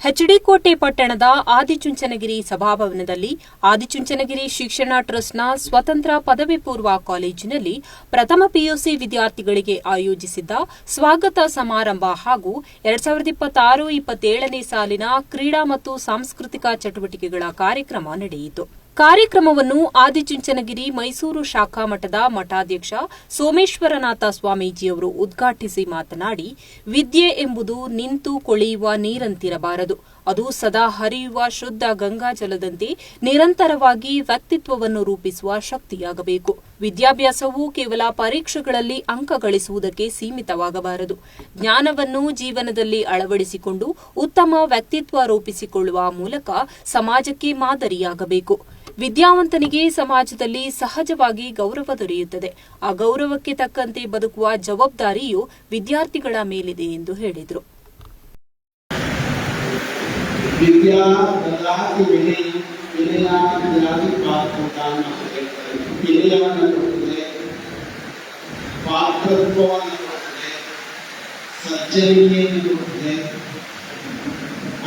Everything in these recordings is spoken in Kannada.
ಎಚ್ಡಿ ಕೋಟೆ ಪಟ್ಟಣದ ಆದಿಚುಂಚನಗಿರಿ ಸಭಾಭವನದಲ್ಲಿ ಆದಿಚುಂಚನಗಿರಿ ಶಿಕ್ಷಣ ಟ್ರಸ್ಟ್ನ ಸ್ವತಂತ್ರ ಪದವಿ ಪೂರ್ವ ಕಾಲೇಜಿನಲ್ಲಿ ಪ್ರಥಮ ಪಿಯುಸಿ ವಿದ್ಯಾರ್ಥಿಗಳಿಗೆ ಆಯೋಜಿಸಿದ್ದ ಸ್ವಾಗತ ಸಮಾರಂಭ ಹಾಗೂ 2026-27ನೇ ಸಾಲಿನ ಕ್ರೀಡಾ ಮತ್ತು ಸಾಂಸ್ಕೃತಿಕ ಚಟುವಟಿಕೆಗಳ ಕಾರ್ಯಕ್ರಮ ನಡೆಯಿತು. ಕಾರ್ಯಕ್ರಮವನ್ನು ಆದಿಚುಂಚನಗಿರಿ ಮೈಸೂರು ಶಾಖಾ ಮಠದ ಮಠಾಧ್ಯಕ್ಷ ಸೋಮೇಶ್ವರನಾಥ ಸ್ವಾಮೀಜಿಯವರು ಉದ್ಘಾಟಿಸಿ ಮಾತನಾಡಿ, ವಿದ್ಯೆ ಎಂಬುದು ನಿಂತು ಕೊಳೆಯುವ ನೀರಂತಿರಬಾರದು. ಅದು ಸದಾ ಹರಿಯುವ ಶುದ್ಧ ಗಂಗಾಜಲದಂತೆ ನಿರಂತರವಾಗಿ ವ್ಯಕ್ತಿತ್ವವನ್ನು ರೂಪಿಸುವ ಶಕ್ತಿಯಾಗಬೇಕು. ವಿದ್ಯಾಭ್ಯಾಸವು ಕೇವಲ ಪರೀಕ್ಷೆಗಳಲ್ಲಿ ಅಂಕ ಗಳಿಸುವುದಕ್ಕೆ ಸೀಮಿತವಾಗಬಾರದು. ಜ್ಞಾನವನ್ನು ಜೀವನದಲ್ಲಿ ಅಳವಡಿಸಿಕೊಂಡು ಉತ್ತಮ ವ್ಯಕ್ತಿತ್ವ ರೂಪಿಸಿಕೊಳ್ಳುವ ಮೂಲಕ ಸಮಾಜಕ್ಕೆ ಮಾದರಿಯಾಗಬೇಕು. ವಿದ್ಯಾವಂತನಿಗೆ ಸಮಾಜದಲ್ಲಿ ಸಹಜವಾಗಿ ಗೌರವ ದೊರೆಯುತ್ತದೆ. ಆ ಗೌರವಕ್ಕೆ ತಕ್ಕಂತೆ ಬದುಕುವ ಜವಾಬ್ದಾರಿಯು ವಿದ್ಯಾರ್ಥಿಗಳ ಮೇಲಿದೆ ಎಂದು ಹೇಳಿದರು.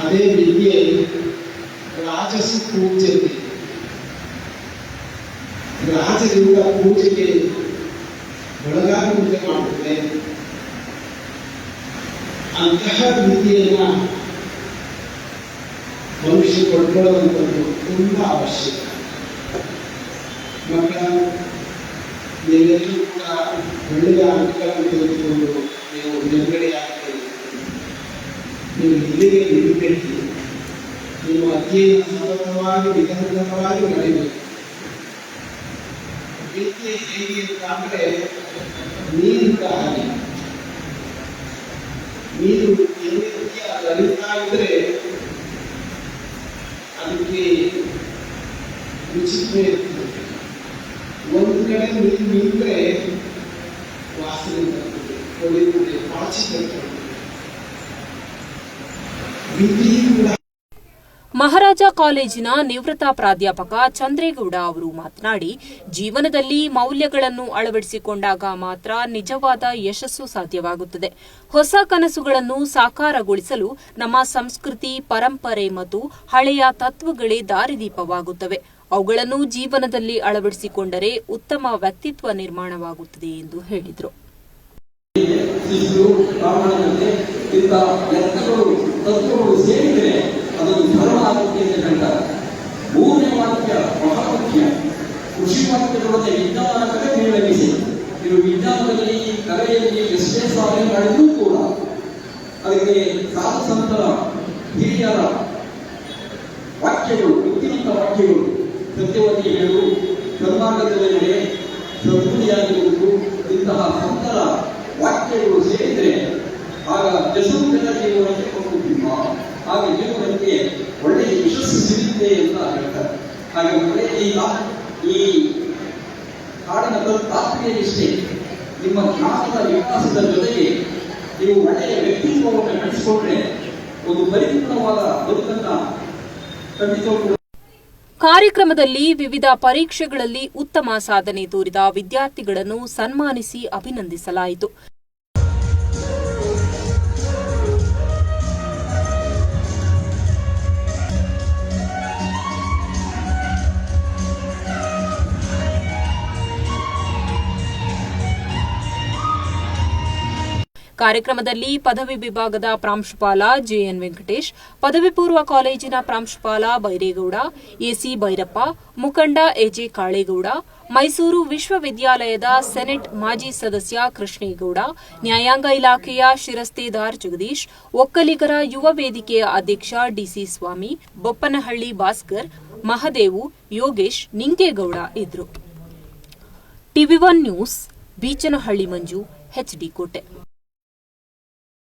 ಅದೇ ವಿದ್ಯೆ ರಾಜಸ ಪೂಜೆಗೆ ರಾಜರಿಂದ ಪೂಜೆಗೆ ಒಳಗಾಗುವಂತೆ ಮಾಡುತ್ತದೆ. ಅಂತಹ ವಿದ್ಯೆಯನ್ನ ಮನುಷ್ಯ ಪಡ್ಕೊಳ್ಳುವಂಥದ್ದು ತುಂಬಾ ಅವಶ್ಯಕ. ಮಕ್ಕಳ ನೀವೆಲ್ಲರೂ ಕೂಡ ಒಳ್ಳೆಯ ಅಂಕಗಳನ್ನು ತೆಗೆದುಕೊಂಡು ನೀವು ನಿರ್ಗಡೆಯಾಗ್ತೀರಿ. ನೀವು ಇಲ್ಲಿಗೆ ನಿಲ್ಲಬೇಕು. ನಿಮ್ಮ ಅಧ್ಯಯನ ಸತತವಾಗಿ ನಿರಂತರವಾಗಿ ನಡೆಯಬೇಕು. ವಿದ್ಯೆ ಹೇಗೆ ಅಂತಂದ್ರೆ ನೀರಿದ್ದ ಹಾಗೆ. ನೀರು ಎಲ್ಲಿ ರೀತಿಯ ಹರಿತಾ ಇದ್ರೆ ಅದಕ್ಕೆ ರುಚಿತ್ವ ಇರ್ತದೆ. ಒಂದು ಕಡೆ ನೀರು ನಿಂತರೆ ವಾಸನೆ ಬರ್ತದೆ, ಹೊಳೆಯುತ್ತದೆ, ಪಾಚಿ ಬರ್ತದೆ. ವಿದ್ಯೆ ಕೂಡ ಮಹಾರಾಜ ಕಾಲೇಜಿನ ನಿವೃತ್ತ ಪ್ರಾಧ್ಯಾಪಕ ಚಂದ್ರೇಗೌಡ ಅವರು ಮಾತನಾಡಿ, ಜೀವನದಲ್ಲಿ ಮೌಲ್ಯಗಳನ್ನು ಅಳವಡಿಸಿಕೊಂಡಾಗ ಮಾತ್ರ ನಿಜವಾದ ಯಶಸ್ಸು ಸಾಧ್ಯವಾಗುತ್ತದೆ. ಹೊಸ ಕನಸುಗಳನ್ನು ಸಾಕಾರಗೊಳಿಸಲು ನಮ್ಮ ಸಂಸ್ಕೃತಿ, ಪರಂಪರೆ ಮತ್ತು ಹಳೆಯ ತತ್ವಗಳೇ ದಾರಿದೀಪವಾಗುತ್ತವೆ. ಅವುಗಳನ್ನು ಜೀವನದಲ್ಲಿ ಅಳವಡಿಸಿಕೊಂಡರೆ ಉತ್ತಮ ವ್ಯಕ್ತಿತ್ವ ನಿರ್ಮಾಣವಾಗುತ್ತದೆ ಎಂದು ಹೇಳಿದರು. ಅದೊಂದು ಧರ್ಮ ಆಗುತ್ತೆ ಅಂತ ಹೇಳ್ತಾರೆ. ಮೂರನೇ ವಾಕ್ಯ ಬಹಳ ಮುಖ್ಯ. ಕೃಷಿ ವಾಕ್ಯದೊಡನೆ ವಿಜ್ಞಾನ ಕಲೆ ಮೇಳವಿಸಿ. ಇದು ವಿಜ್ಞಾನದಲ್ಲಿ ಕಲೆಯಲ್ಲಿ ಎಷ್ಟೇ ಸಾಧನೆ ಮಾಡಿದ್ರೂ ಕೂಡ ಅದಕ್ಕೆ ಸಾಧು ಸಂತರ ಹಿರಿಯರ ವಾಕ್ಯಗಳು, ಉತ್ತೀರ್ಣ ವಾಕ್ಯಗಳು, ಸತ್ಯವತಿ ಹೇಳು, ಕರ್ನಾಟಕದಲ್ಲಿ ನಡೆ, ಸದ್ಗುಣಿಯಾಗಿರುವುದು, ಇಂತಹ ಸಂತರ ವಾಕ್ಯಗಳು ಸೇರಿದರೆ ಆಗ ಜಸುಂತರ ಜೀವನಕ್ಕೆ ಕೊಡುವುದಿಲ್ಲ. ಹಾಗೆ ಜೀವನಕ್ಕೆ ಒಳ್ಳೆಯ ಯಶಸ್ಸು ಸಿಗುತ್ತೆ ಅಂತ ಹೇಳ್ತಾರೆ. ಹಾಗೆ ಈಗ ಈ ಹಾಡಿನ ತಾತ್ಪರ್ಯ ಇಷ್ಟೇ. ನಿಮ್ಮ ಜ್ಞಾನದ ವಿಕಾಸದ ಜೊತೆಗೆ ನೀವು ಒಳ್ಳೆಯ ವ್ಯಕ್ತಿತ್ವವನ್ನು ನಡೆಸಿಕೊಂಡ್ರೆ ಒಂದು ಪರಿಪೂರ್ಣವಾದ ಬದುಕನ್ನ ಖಂಡಿತವಾಗೂ. ಕಾರ್ಯಕ್ರಮದಲ್ಲಿ ವಿವಿಧ ಪರೀಕ್ಷೆಗಳಲ್ಲಿ ಉತ್ತಮ ಸಾಧನೆ ತೋರಿದ ವಿದ್ಯಾರ್ಥಿಗಳನ್ನು ಸನ್ಮಾನಿಸಿ ಅಭಿನಂದಿಸಲಾಯಿತು. ಕಾರ್ಯಕ್ರಮದಲ್ಲಿ ಪದವಿ ವಿಭಾಗದ ಪ್ರಾಂಶುಪಾಲ ಜೆಎನ್ ವೆಂಕಟೇಶ್, ಪದವಿ ಪೂರ್ವ ಕಾಲೇಜಿನ ಪ್ರಾಂಶುಪಾಲ ಬೈರೇಗೌಡ, ಎಸಿ ಭೈರಪ್ಪ, ಮುಖಂಡ ಎಜೆ ಕಾಳೇಗೌಡ, ಮೈಸೂರು ವಿಶ್ವವಿದ್ಯಾಲಯದ ಸೆನೆಟ್ ಮಾಜಿ ಸದಸ್ಯ ಕೃಷ್ಣೇಗೌಡ, ನ್ಯಾಯಾಂಗ ಇಲಾಖೆಯ ಶಿರಸ್ತೇದಾರ್ ಜಗದೀಶ್, ಒಕ್ಕಲಿಗರ ಯುವ ವೇದಿಕೆಯ ಅಧ್ಯಕ್ಷ ಡಿಸಿ ಸ್ವಾಮಿ, ಬೊಪ್ಪನಹಳ್ಳಿ ಭಾಸ್ಕರ್, ಮಹದೇವು, ಯೋಗೇಶ್, ನಿಂಗೇಗೌಡ ಇದ್ದರು. ಟಿವಿ1 ನ್ಯೂಸ್, ಬೀಚನಹಳ್ಳಿ ಮಂಜು, ಎಚ್ಡಿ ಕೋಟೆ.